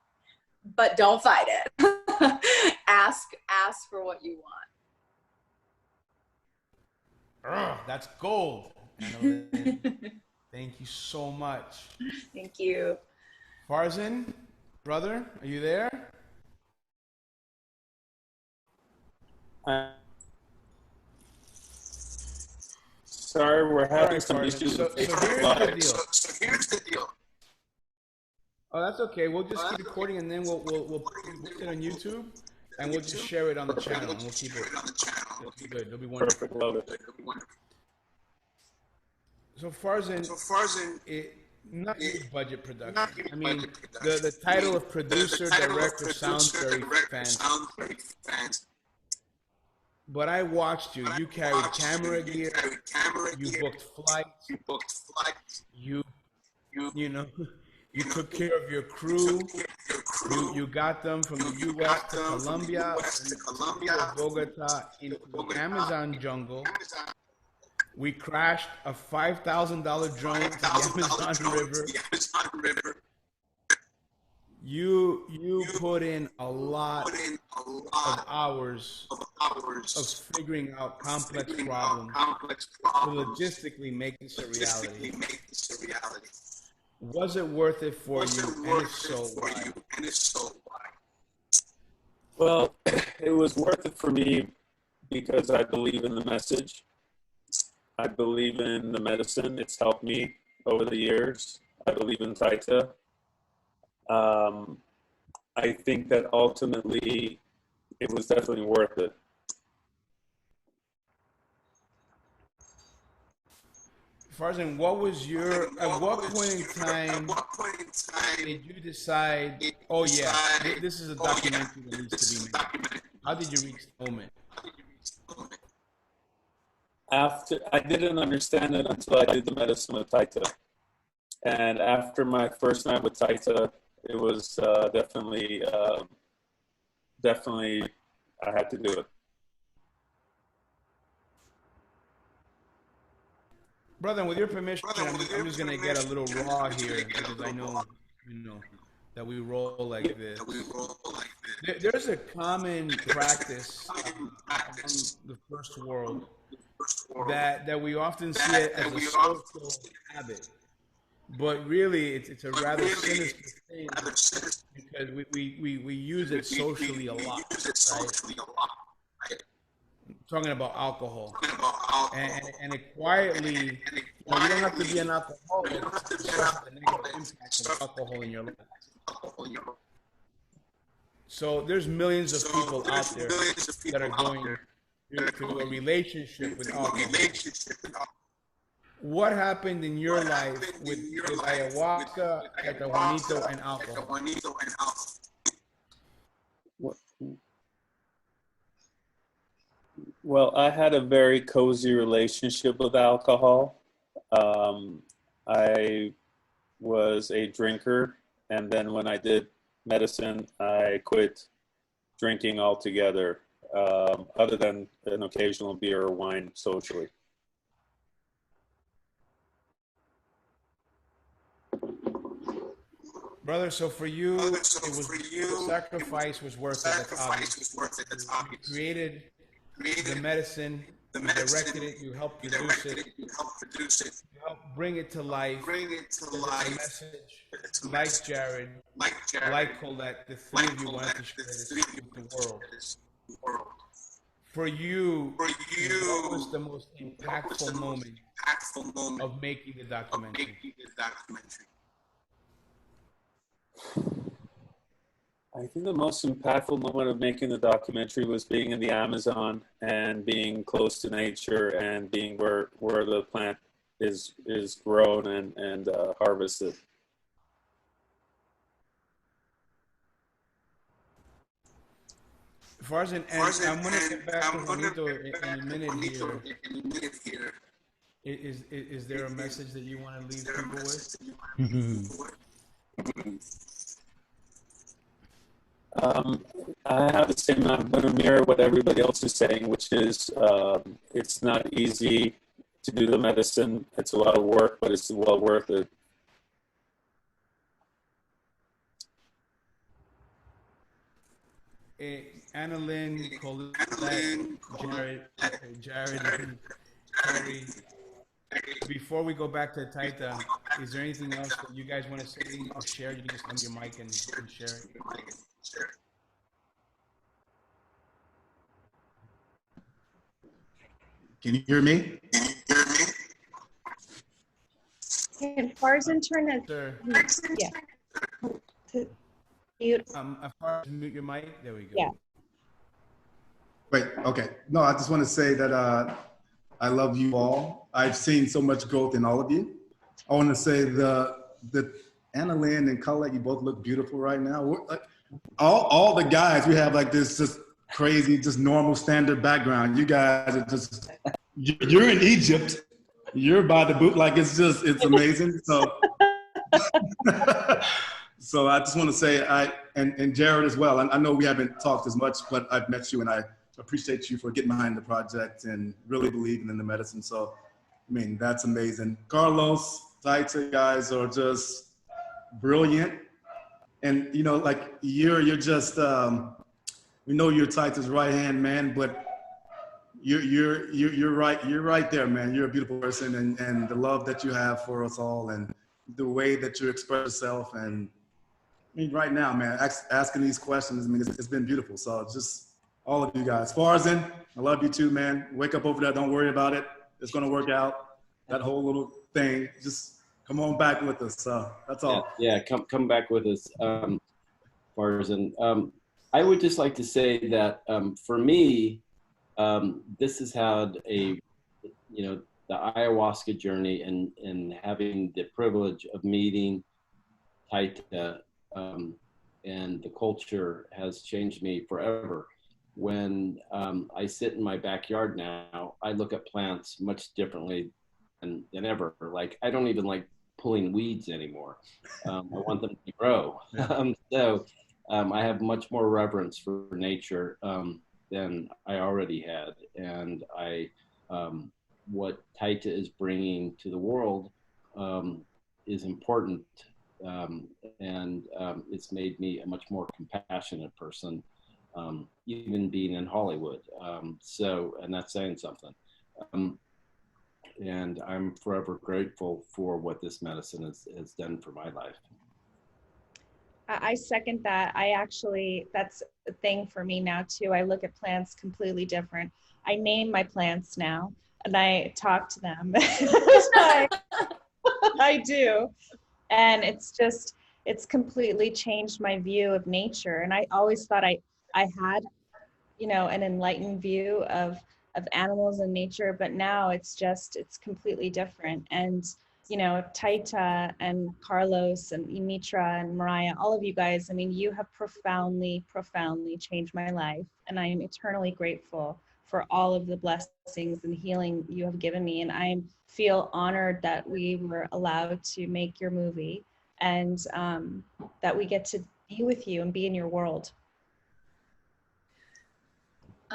but don't fight it. ask for what you want. That's gold. I know that. Thank you so much. Thank you. Farzan, brother, are you there? Sorry, we're having Right, some Farzan. issues So with here's Facebook the Live. deal. So here's the deal. Oh, that's okay. We'll just keep recording and then we'll put it on YouTube and we'll just share it on the channel and we'll keep it. It'll be good. It'll be wonderful. Perfect, love it. So Farzan, not huge budget production. I mean, the title of producer, director sounds very fancy. But I watched you. You carried camera gear. You booked flights. You know, you took care of your crew. You got them from the U.S. to Colombia, to Bogota, into the Amazon jungle. We crashed a $5,000 drone to the Amazon River. You put in a lot of hours of figuring out complex problems to logistically make this a reality. Was it worth it for you? And if so, why? Well, it was worth it for me because I believe in the message. I believe in the medicine. It's helped me over the years. I believe in Taita. I think that ultimately it was definitely worth it. Farzan, what was at what point in time did you decide, oh yeah, this is a documentary that needs to be made? How did you reach the moment? After I didn't understand it until I did the medicine with Taita. And after my first night with Taita, it was definitely I had to do it. Brother, with your permission, I'm just gonna get a little raw here because I know, that we roll like this. There's a common practice among the first world that we often see it as a social habit, but really it's a rather sinister thing because we use it socially a lot, right? Talking about alcohol, and it quietly, you don't have to be an alcoholic to suffer the negative impact of alcohol in your life. So there's millions of people out there that are going through a relationship with alcohol. What happened in your life with ayahuasca, Taita Juanito, and alcohol? Well, I had a very cozy relationship with alcohol. I was a drinker, and then when I did medicine, I quit drinking altogether. other than an occasional beer or wine socially. Brother, so for you, the sacrifice was worth it. That's obvious. You created the medicine, you directed it, you helped produce it, you helped bring it to life. It's a message, like Jared, like Colette, the three of you wanted to share this with the world. For you, what was the most impactful moment of making the documentary? I think the most impactful moment of making the documentary was being in the Amazon and being close to nature and being where the plant is grown and harvested. As far as I'm going to get back to Juanito in a minute here. Is there a message that you want to leave people with? I have the same. I'm going to mirror what everybody else is saying, which is it's not easy to do the medicine. It's a lot of work, but it's well worth it. Anna Lynn, Colette, Jared, and Terry. Before we go back to Taita, is there anything else that you guys want to say or share? You can just on your mic and share it. Can you hear me? As far as internet, Sir. yeah. Mute. As far as mute your mic, there we go. Yeah. Wait, okay. No, I just want to say that I love you all. I've seen so much growth in all of you. I want to say the Anna Lynn and Colette, you both look beautiful right now. All the guys, we have like this just crazy, just normal standard background. You guys are just, you're in Egypt. You're by the boot. Like it's amazing. So, so I just want to say and Jared as well. I know we haven't talked as much, but I've met you and I appreciate you for getting behind the project and really believing in the medicine. So, I mean, that's amazing. Carlos, Taita, guys are just brilliant. And, you know, like you're just, we know you're Taita's right-hand man, but you're right there, man. You're a beautiful person and the love that you have for us all and the way that you express yourself. And I mean, right now, man, asking these questions, I mean, it's been beautiful. So just all of you guys. Farzan, I love you too, man. Wake up over there. Don't worry about it. It's going to work out. That whole little thing. Just come on back with us. So that's all. Yeah, come back with us, Farzan. I would just like to say that for me, this has had the ayahuasca journey and having the privilege of meeting Taita and the culture has changed me forever. When I sit in my backyard now, I look at plants much differently than ever. Like, I don't even like pulling weeds anymore. I want them to grow. So I have much more reverence for nature than I already had. And what Taita is bringing to the world is important. And it's made me a much more compassionate person. Even being in Hollywood. And that's saying something. And I'm forever grateful for what this medicine has done for my life. I second that. That's a thing for me now too. I look at plants completely different. I name my plants now and I talk to them. I do. And it's completely changed my view of nature. And I always thought I had, an enlightened view of animals and nature, but now it's completely different. And, Taita and Carlos and Imitra and Mariah, all of you guys, I mean, you have profoundly, profoundly changed my life. And I am eternally grateful for all of the blessings and healing you have given me. And I feel honored that we were allowed to make your movie and that we get to be with you and be in your world.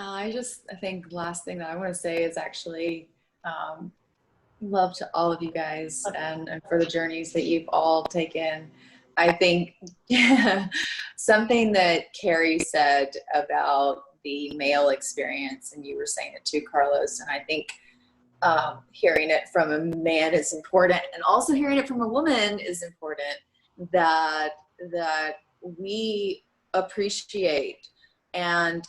I think the last thing that I want to say is actually love to all of you guys and for the journeys that you've all taken. I think something that Carrie said about the male experience, and you were saying it too, Carlos, and I think hearing it from a man is important, and also hearing it from a woman is important, that we appreciate. And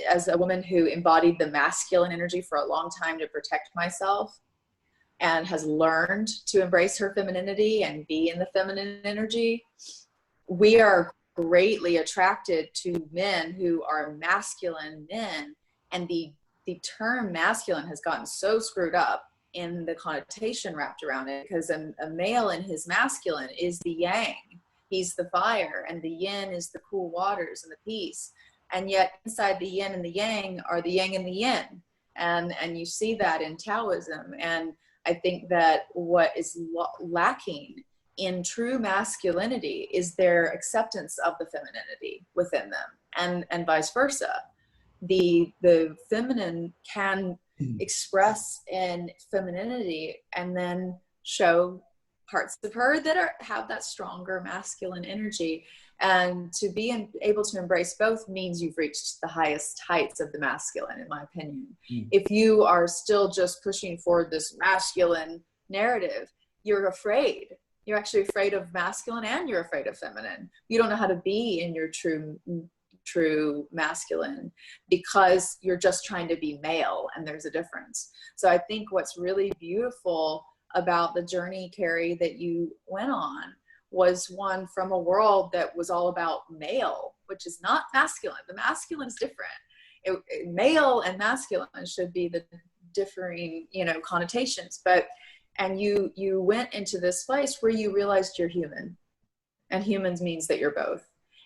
as a woman who embodied the masculine energy for a long time to protect myself, and has learned to embrace her femininity and be in the feminine energy, we are greatly attracted to men who are masculine men. And the term masculine has gotten so screwed up in the connotation wrapped around it, because a male in his masculine is the yang. He's the fire, and the yin is the cool waters and the peace. And yet inside the yin and the yang are the yang and the yin. And you see that in Taoism. And I think that what is lacking in true masculinity is their acceptance of the femininity within them, and vice versa. The feminine can express in femininity and then show parts of her that have that stronger masculine energy. And to be able to embrace both means you've reached the highest heights of the masculine, in my opinion. If you are still just pushing forward this masculine narrative, you're afraid. You're actually afraid of masculine, and you're afraid of feminine. You don't know how to be in your true masculine, because you're just trying to be male, and there's a difference. So I think what's really beautiful about the journey, Carrie, that you went on was one from a world that was all about male, which is not masculine. The masculine is different. Male and masculine should be the differing, connotations. And you went into this place where you realized you're human, and humans means that you're both.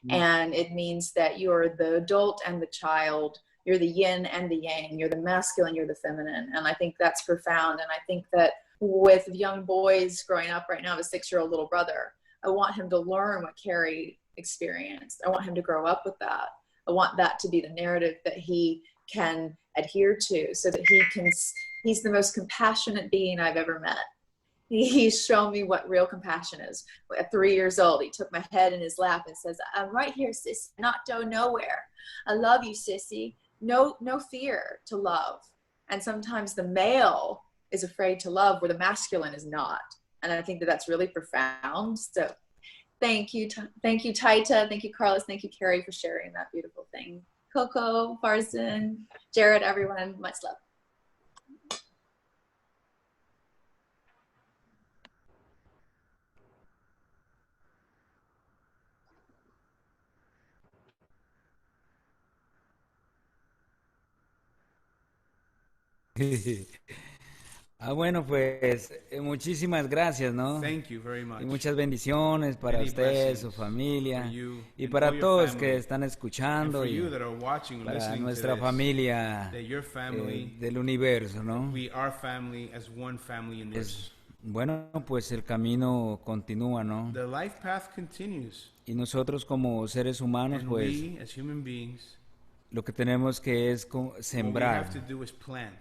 And it means that you're the adult and the child. You're the yin and the yang. You're the masculine, you're the feminine. And I think that's profound. And I think that with young boys growing up right now, I have a 6-year-old little brother. I want him to learn what Carrie experienced. I want him to grow up with that. I want that to be the narrative that he can adhere to, so that he's the most compassionate being I've ever met. He's shown me what real compassion is. At 3 years old, he took my head in his lap and says, "I'm right here, sissy, not go nowhere. I love you, sissy." No fear to love. And sometimes the male is afraid to love where the masculine is not. And I think that that's really profound. So thank you, Taita. Thank you, Carlos. Thank you, Carrie, for sharing that beautiful thing. Coco, Farzan, Jared, everyone, much love. Bueno, pues muchísimas gracias, ¿no? Thank you very much. Y muchas bendiciones para Many usted, su blessings familia, for you y and para all your todos family. que están And escuchando, for y you that are watching and para listening nuestra to this, familia that your family, del universo, ¿no? we are family as one family universe. Bueno, pues el camino continúa, ¿no? The life path continues. Y nosotros como seres humanos, And pues we, as human beings, lo que tenemos que es what we sembrar, have to do is plant.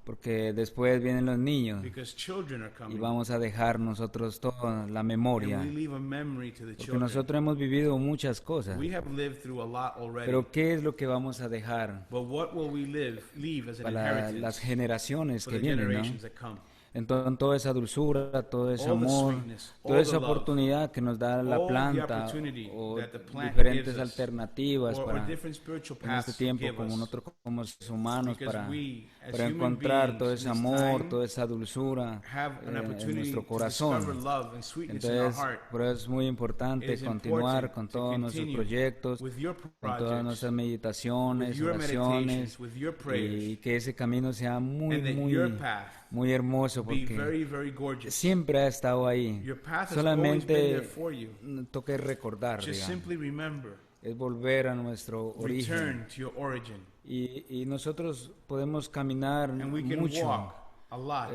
porque después vienen los niños Because children are y coming. vamos a dejar nosotros toda la And memoria, we leave a memory to the porque children. nosotros hemos vivido muchas cosas, We have lived through a lot already. pero ¿qué es lo que vamos a dejar But what will we leave as an para inheritance las generaciones for que the vienen, ¿no? generations that come? Entonces, toda esa dulzura, todo ese All the amor, sweetness, toda all esa the love, oportunidad que nos da la all the planta, opportunity o that the plant diferentes gives us, alternativas or para different spiritual en este paths tiempo give como us. nosotros como seres humanos Because para we, as para human encontrar beings todo in ese this amor, time, toda esa dulzura have an en opportunity nuestro to discover corazón. love and sweetness in our Entonces, heart. por eso es muy It importante is continuar important con to todos nuestros continue proyectos, with your con todas projects, nuestras with meditaciones, your oraciones, meditations, with your prayers, y que ese camino sea muy, and that muy, your path muy hermoso, be porque very, very gorgeous. siempre ha estado ahí. Your path has always been there Solamente for you. toca recordar, Just digamos, simply remember, es volver a nuestro origen. return to your origin, Y nosotros podemos caminar and we can mucho, walk a lot,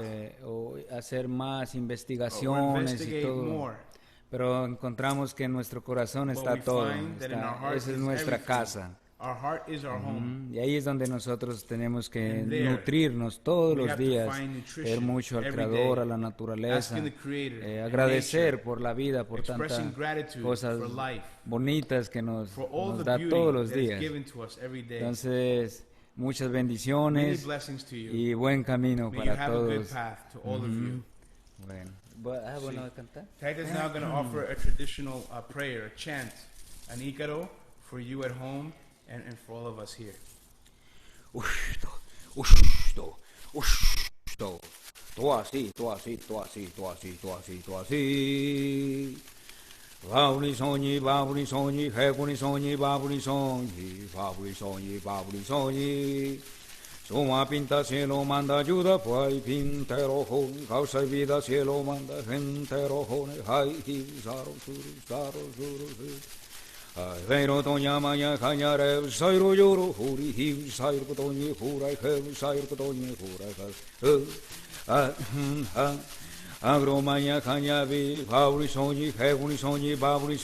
o hacer más or investigaciones y investigate todo, more. pero encontramos que en nuestro corazón But está we todo. find that in our heart Esa es is nuestra everything. casa. Our heart is our home. Y ahí es donde nosotros tenemos que And there, nutrirnos todos we los have to días, find nutrition ver mucho al every Creador, day, a la naturaleza, asking the Creator and agradecer nature, por la vida, por expressing tantas gratitude cosas for life, bonitas que nos for all nos the da beauty todos los that is días. given to us every day. Entonces, muchas Many bendiciones blessings to you. y buen camino May you para have a good todos. path to all of you. Bueno, bueno, ¿a cantar? Taita is now going to offer a traditional prayer, a chant, an ícaro for you at home and for all of us here. Ushto, ushto, ushto. Tú así, tú así, tú así, tú así, tú así, tú así. Babuni sogni, hebuni sogni, babuni sogni. Suma pinta cielo manda ayuda, pues pinta rojo, causa y vida cielo manda gente rojo, hay zaro, suru. Vero tonya maya kanyare, sairo yoro, huri hiv, sairo kotonye, hurai hev, sairo kotonye, hurai hev. Agro maya kanyavi, babuni sonyi, hebuni sonyi, babuni sonyi.